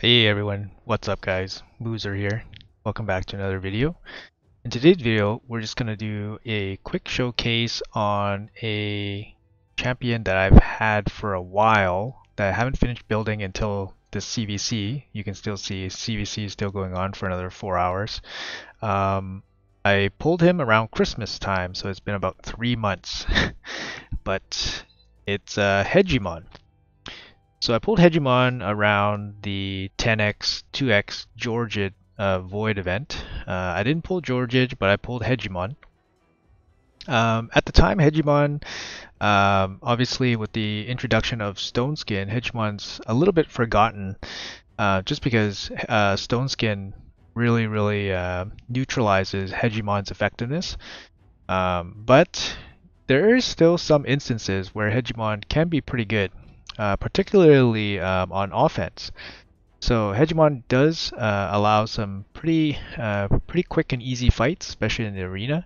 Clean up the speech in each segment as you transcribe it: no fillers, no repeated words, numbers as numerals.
Hey everyone, what's up guys? Boozer here. Welcome back to another video. In today's video, we're just going to do a quick showcase on a champion that I've had for a while that I haven't finished building until this CVC. You can still see CVC is still going on for another 4 hours. Um, I pulled him around Christmas time, so it's been about 3 months. But it's Hegemon. So I pulled Hegemon around the 10x, 2x Georgid Void event. I didn't pull Georgid, but I pulled Hegemon. At the time, Hegemon, obviously with the introduction of Stone Skin, Hegemon's a little bit forgotten just because Stone Skin really neutralizes Hegemon's effectiveness. But there is still some instances where Hegemon can be pretty good. Particularly on offense. So Hegemon does allow some pretty quick and easy fights, especially in the arena.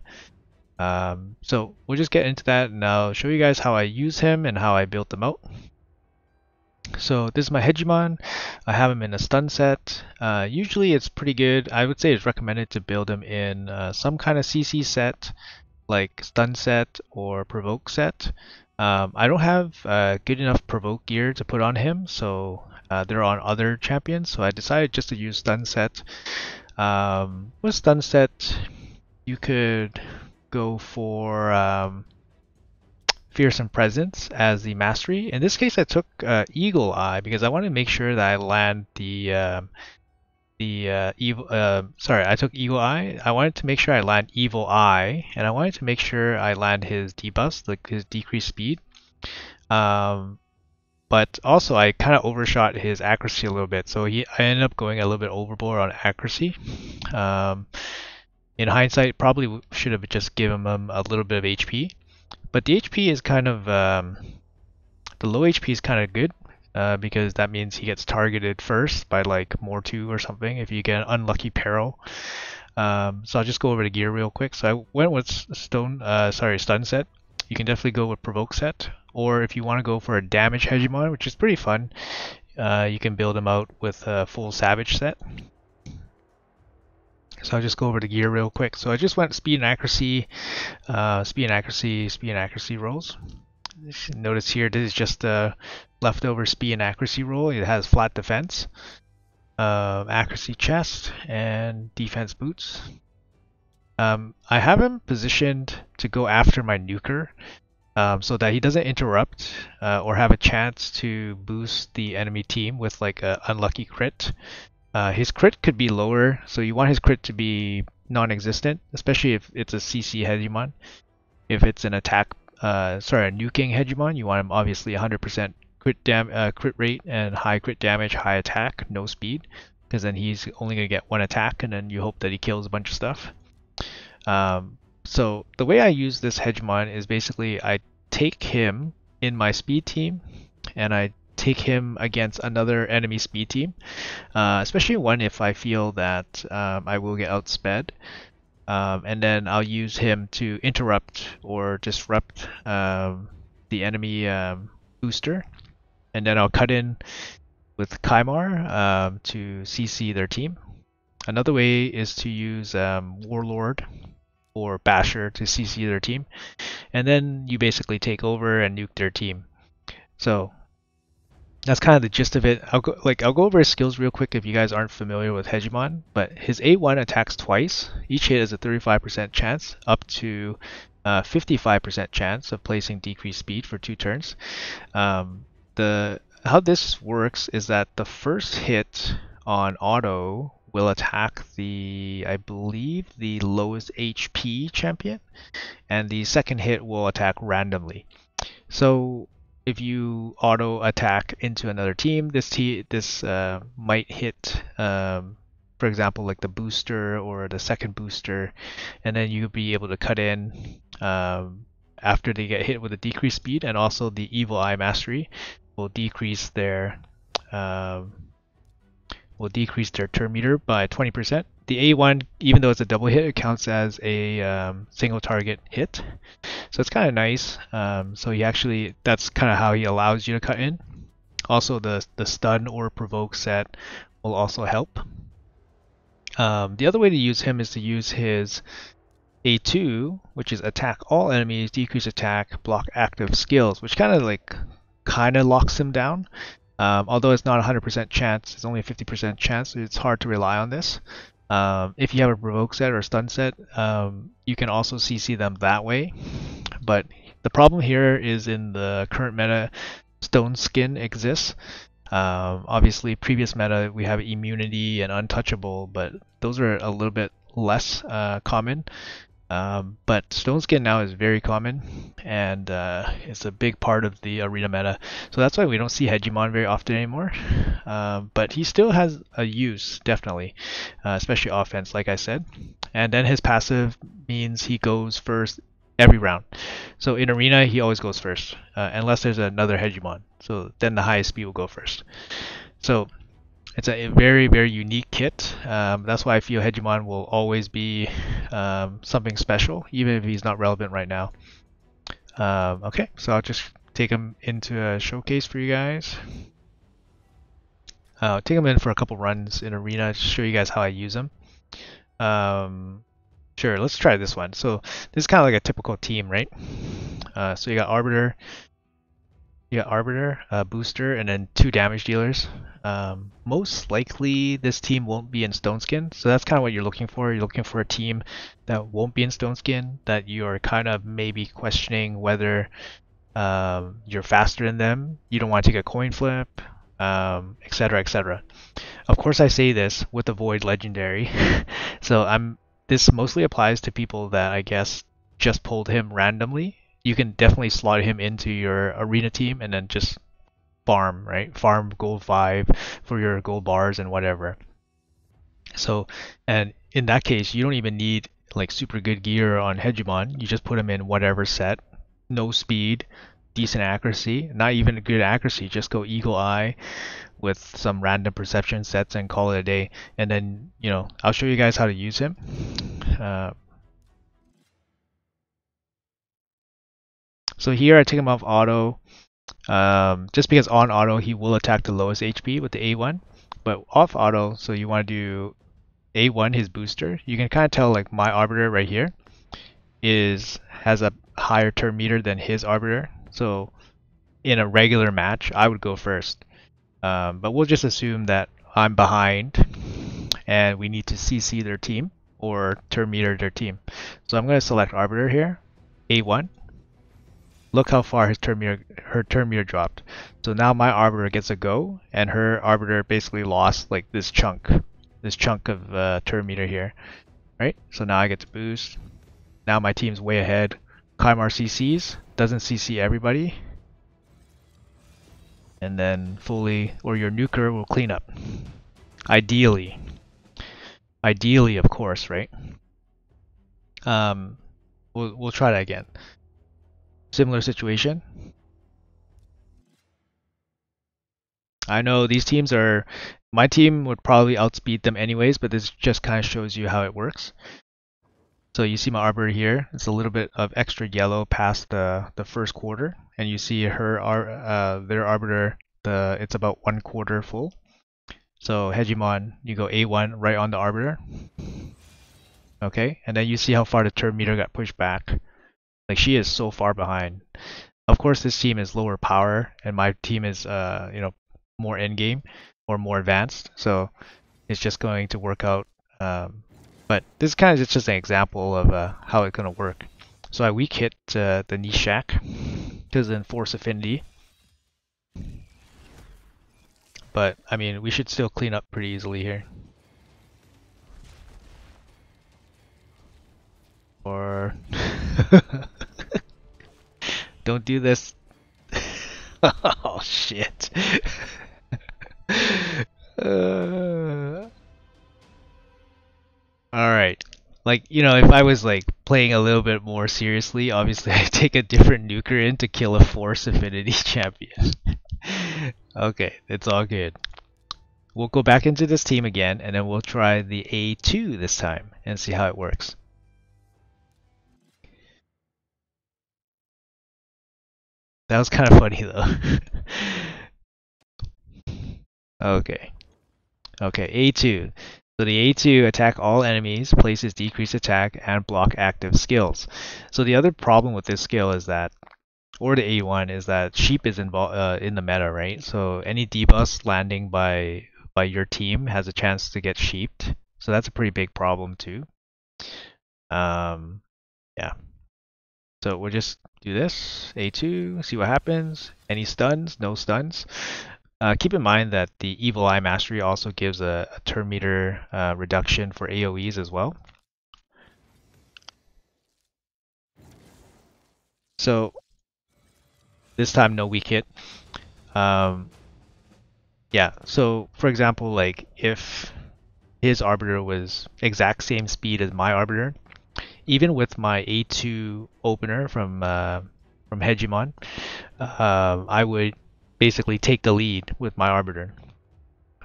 So we'll just get into that and I'll show you guys how I use him and how I built them out. So this is my Hegemon. I have him in a stun set. Usually it's pretty good. I would say it's recommended to build him in some kind of CC set, like stun set or provoke set. I don't have good enough provoke gear to put on him, so they're on other champions. So I decided just to use stun set. With stun set, you could go for fearsome presence as the mastery. In this case, I took eagle eye because I wanted to make sure that I land the evil. Sorry, I took eagle eye. I wanted to make sure I land evil eye, and I wanted to make sure I land his debuff, like his decreased speed. But also I kind of overshot his accuracy a little bit, so I ended up going a little bit overboard on accuracy. Um, in hindsight, probably should have just given him a little bit of HP, but the HP is kind of the low HP is kind of good. Because that means he gets targeted first by like more 2 or something if you get an unlucky peril. So I'll just go over the gear real quick. So I went with stun set. You can definitely go with provoke set, or if you want to go for a damage Hegemon, which is pretty fun, you can build him out with a full savage set. So I'll just go over the gear real quick. So I just went speed and accuracy, speed and accuracy rolls. Notice here, this is just a leftover speed and accuracy roll. It has flat defense, accuracy chest, and defense boots. I have him positioned to go after my nuker so that he doesn't interrupt or have a chance to boost the enemy team with like an unlucky crit. His crit could be lower, so you want his crit to be non-existent, especially if it's a CC Hegemon. If it's an attack a nuking Hegemon, you want him obviously 100% crit rate and high crit damage, high attack, no speed, because then he's only going to get 1 attack and then you hope that he kills a bunch of stuff. So the way I use this Hegemon is basically I take him in my speed team and I take him against another enemy speed team, especially one if I feel that I will get outsped. And then I'll use him to interrupt or disrupt the enemy booster. And then I'll cut in with Kaimar to CC their team. Another way is to use Warlord or Basher to CC their team. And then you basically take over and nuke their team. So that's kind of the gist of it. I'll go over his skills real quick if you guys aren't familiar with Hegemon. But his A1 attacks twice. Each hit is a 35% chance, up to 55% chance of placing decreased speed for 2 turns. How this works is that the first hit on auto will attack I believe the lowest HP champion, and the second hit will attack randomly. So if you auto attack into another team, this might hit, for example, like the booster or the second booster, and then you'll be able to cut in after they get hit with a decreased speed, and also the Evil Eye Mastery will decrease their turn meter by 20%. The A1, even though it's a double hit, it counts as a single target hit. So it's kind of nice. So that's kind of how he allows you to cut in. Also, the stun or provoke set will also help. The other way to use him is to use his A2, which is attack all enemies, decrease attack, block active skills, which kind of locks him down. Although it's not a 100% chance, it's only a 50% chance. It's hard to rely on this. If you have a provoke set or a stun set, you can also CC them that way. But the problem here is in the current meta, Stone Skin exists. Obviously, previous meta we have immunity and untouchable, but those are a little bit less common. But Stone Skin now is very common, and it's a big part of the arena meta. So that's why we don't see Hegemon very often anymore. But he still has a use, definitely, especially offense, like I said. And then his passive means he goes first every round. So in arena, he always goes first, unless there's another Hegemon. So then the highest speed will go first. So it's a very, very unique kit. That's why I feel Hegemon will always be something special, even if he's not relevant right now. Okay, so I'll just take him into a showcase for you guys. I'll take him in for a couple runs in arena to show you guys how I use him. Sure, let's try this one. So this is kind of like a typical team, right? So you got Arbiter, Booster, and then 2 damage dealers. Most likely this team won't be in Stone Skin, so that's kind of what you're looking for. You're looking for a team that won't be in Stone Skin, that you're kind of maybe questioning whether you're faster than them, you don't want to take a coin flip, etc, etc. Of course I say this with the Void Legendary, so this mostly applies to people that I guess just pulled him randomly. You can definitely slot him into your arena team and then just farm, right? Farm gold 5 for your gold bars and whatever. So, and in that case, you don't even need like super good gear on Hegemon. You just put him in whatever set, no speed, decent accuracy, not even a good accuracy, just go Eagle Eye with some random perception sets and call it a day. And then, I'll show you guys how to use him. So here I take him off auto, just because on auto he will attack the lowest HP with the A1, but off auto, so you want to do A1, his booster. You can kind of tell like my Arbiter right here has a higher turn meter than his Arbiter. So in a regular match, I would go first. But we'll just assume that I'm behind and we need to CC their team or turn meter their team. So I'm going to select Arbiter here, A1. Look how far her turn meter dropped. So now my Arbiter gets a go, and her Arbiter basically lost like this chunk of turn meter here, right? So now I get to boost. Now my team's way ahead. Kaimar CCs, doesn't CC everybody, and then your nuker will clean up. Ideally, of course, right? We'll try that again. Similar situation. I know these teams my team would probably outspeed them anyways, but this just kind of shows you how it works. So you see my Arbiter here, it's a little bit of extra yellow past the first quarter, and you see their Arbiter, it's about 1/4 full. So Hegemon, you go A1 right on the Arbiter. Okay, and then you see how far the turn meter got pushed back. Like she is so far behind. Of course, this team is lower power, and my team is more end game or more advanced. So it's just going to work out. But this is kind of just an example of how it's gonna work. So I weak hit the Nishak because then force affinity. But I mean, we should still clean up pretty easily here. Or don't do this. Oh shit. Alright. Like, if I was like playing a little bit more seriously, obviously I take a different nuker in to kill a force affinity champion. Okay, it's all good. We'll go back into this team again, and then we'll try the A2 this time and see how it works. That was kind of funny though. Okay. Okay, A2. So the A2 attack all enemies, places decrease attack, and block active skills. So the other problem with this skill is that, or the A1 is that sheep is involved in the meta, right? So any debuffs landing by your team has a chance to get sheeped. So that's a pretty big problem too. Yeah. So we'll just do this, A2, see what happens. Any stuns? No stuns. Keep in mind that the Evil Eye Mastery also gives a turn meter reduction for AoEs as well. So this time no weak hit. Yeah, so for example, like if his Arbiter was exact same speed as my Arbiter, even with my A2 opener from Hegemon, I would basically take the lead with my Arbiter.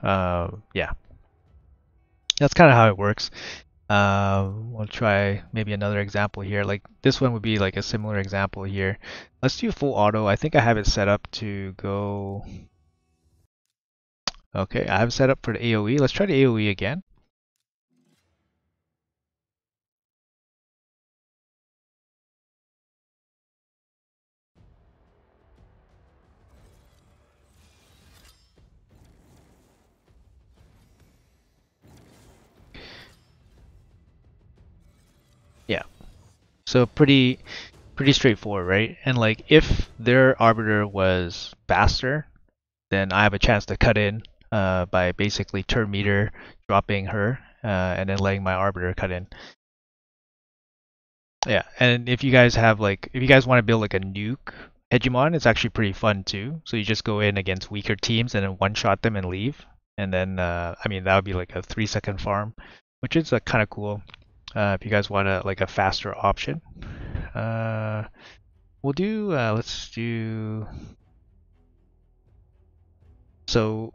Yeah, that's kind of how it works. We'll try maybe another example here. Like this one would be like a similar example here. Let's do full auto. I think I have it set up to go. Okay, I have it set up for the AoE. Let's try the AoE again. Yeah. So pretty straightforward, right? And like if their arbiter was faster, then I have a chance to cut in by basically turn meter dropping her and then letting my arbiter cut in. Yeah, and if you guys have like if you guys want to build like a nuke Hegemon, it's actually pretty fun too. So you just go in against weaker teams and then one shot them and leave. And then I mean that would be like a 3-second farm, which is kind of cool. If you guys want like a faster option. We'll do, let's do, so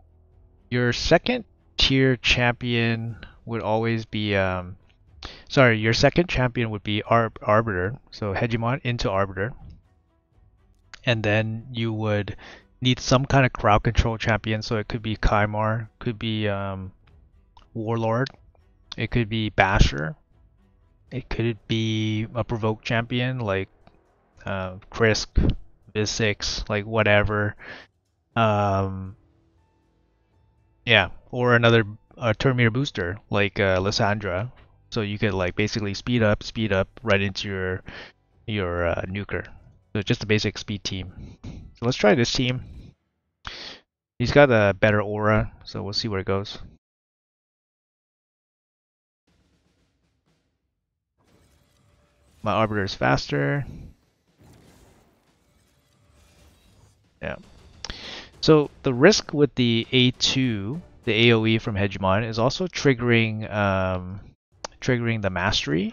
your second tier champion would always be, sorry, your second champion would be Arbiter, so Hegemon into Arbiter. And then you would need some kind of crowd control champion, so it could be Kymar, could be Warlord, it could be Basher, it could be a provoke champion like Crisp, Biz6, like whatever. Yeah, or another turn meter booster like Lysandra, so you could like basically speed up right into your nuker. So just a basic speed team. So let's try this team. He's got a better aura, so we'll see where it goes. My arbiter is faster. Yeah. So the risk with the A2, the AoE from Hegemon, is also triggering triggering the mastery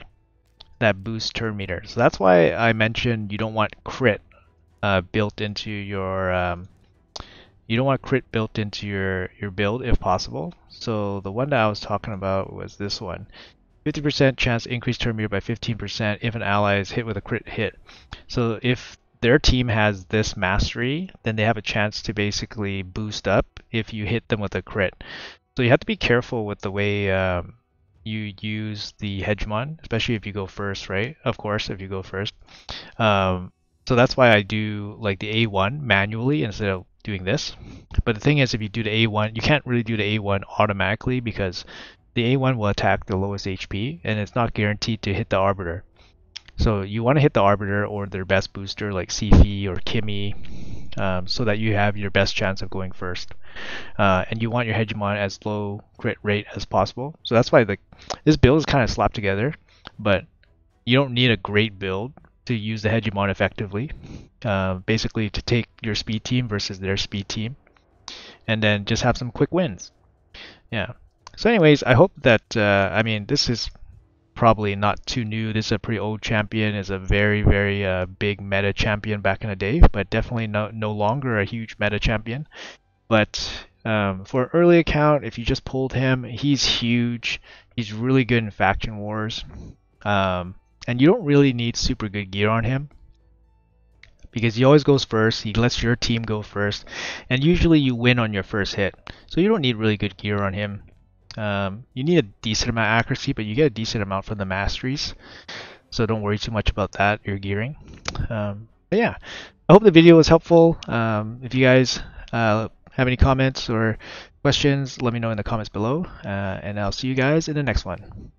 that boosts turn meter. So that's why I mentioned you don't want crit built into your you don't want crit built into your build if possible. So the one that I was talking about was this one. 50% chance to increase turn meter by 15% if an ally is hit with a crit hit. So if their team has this mastery, then they have a chance to basically boost up if you hit them with a crit. So you have to be careful with the way you use the Hegemon, especially if you go first, right? Of course, if you go first. So that's why I do like the A1 manually instead of doing this. But the thing is, if you do the A1, you can't really do the A1 automatically because the A1 will attack the lowest HP and it's not guaranteed to hit the Arbiter. So you want to hit the Arbiter or their best booster like Sifi or Kimi so that you have your best chance of going first. And you want your Hegemon as low crit rate as possible. So that's why this build is kind of slapped together, but you don't need a great build to use the Hegemon effectively. Basically to take your speed team versus their speed team and then just have some quick wins. Yeah. So anyways, I hope that, I mean, this is probably not too new. This is a pretty old champion. Is a very, very big meta champion back in the day, but definitely no longer a huge meta champion. But for an early account, if you just pulled him, he's huge. He's really good in faction wars. And you don't really need super good gear on him because he always goes first. He lets your team go first, and usually you win on your first hit. So you don't need really good gear on him. You need a decent amount of accuracy, but you get a decent amount from the masteries. So don't worry too much about that, your gearing. But yeah, I hope the video was helpful. If you guys have any comments or questions, let me know in the comments below. And I'll see you guys in the next one.